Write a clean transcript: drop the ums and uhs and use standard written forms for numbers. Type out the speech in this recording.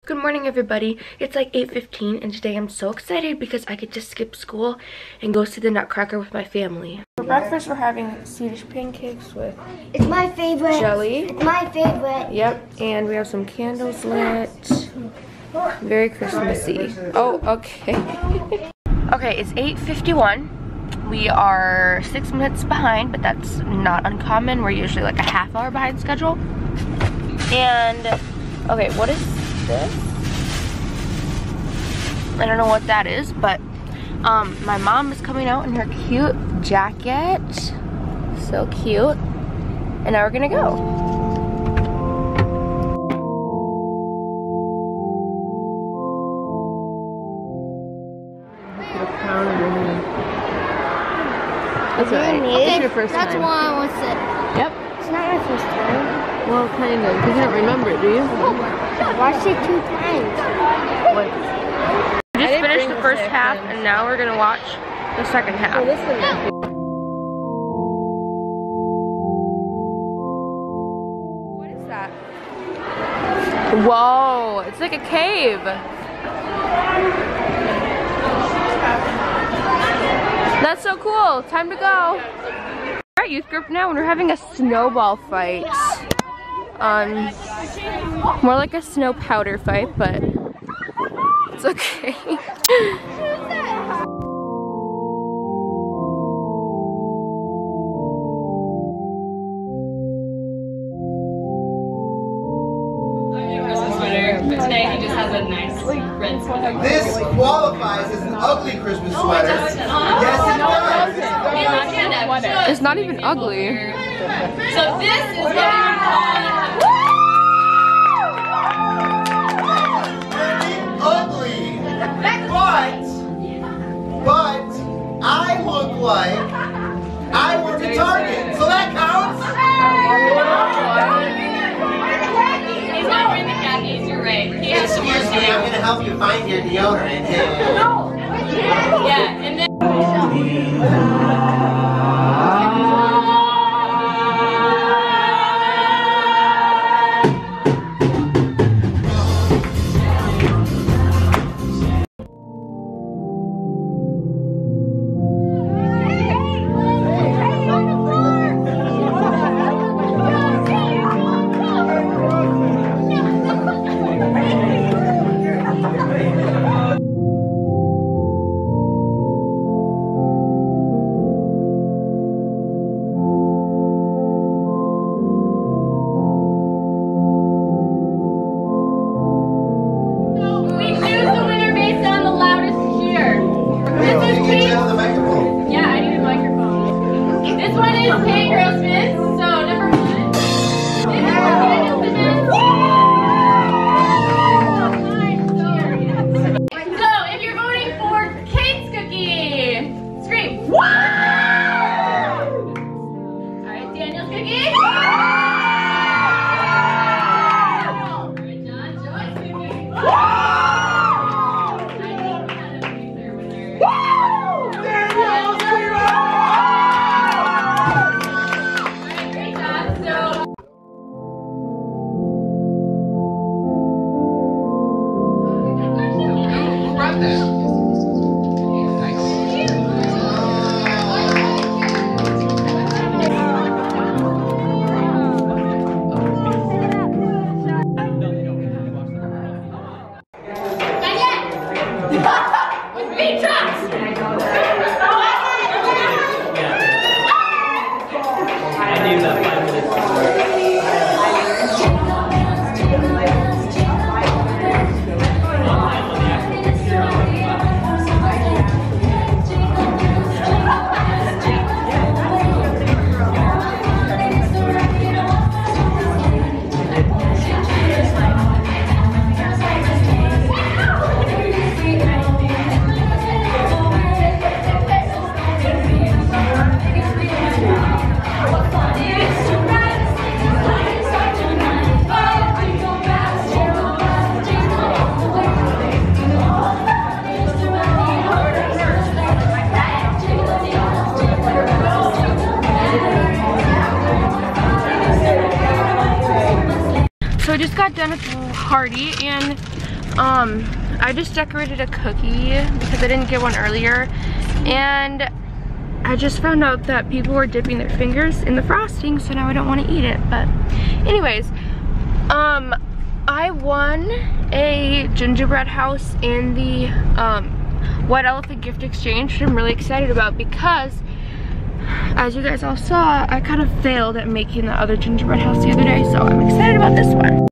Good morning, everybody. It's like 8:15 and today I'm so excited because I get to skip school and go see the Nutcracker with my family. For breakfast we're having Swedish pancakes with it's my favorite jelly. It's my favorite. Yep, and we have some candles lit. Very Christmassy. Oh, okay. Okay, it's 8:51. We are 6 minutes behind, but that's not uncommon. We're usually like a half hour behind schedule. And okay, what is this? I don't know what that is, but my mom is coming out in her cute jacket. So cute. And now we're gonna go. That's right. It's your first time. That's why I want to sit. Yep. It's not my first time. Well, kind of. You can't remember it, do you? I watched it 2 times. What? We just finished the first half, and now we're gonna watch the second half. Oh, this one. What is that? Whoa! It's like a cave. That's so cool. Time to go. We're at youth group now, and we're having a snowball fight. More like a snow powder fight, but it's okay. Today he just has a nice red sweater. This qualifies as an ugly Christmas sweater. Yes, it does. It's not even ugly. So this is what we would call Ugly. But I look like I work at Target, so that counts. He's not wearing the khakis, you're right. He has to wear Excuse me, I'm gonna help you find your deodorant. Yeah, and then So I just got done at the party and I just decorated a cookie because I didn't get one earlier, and I just found out that people were dipping their fingers in the frosting, so now I don't want to eat it. But anyways, I won a gingerbread house in the White Elephant gift exchange, which I'm really excited about because, as you guys all saw, I kind of failed at making the other gingerbread house the other day, so I'm excited about this one.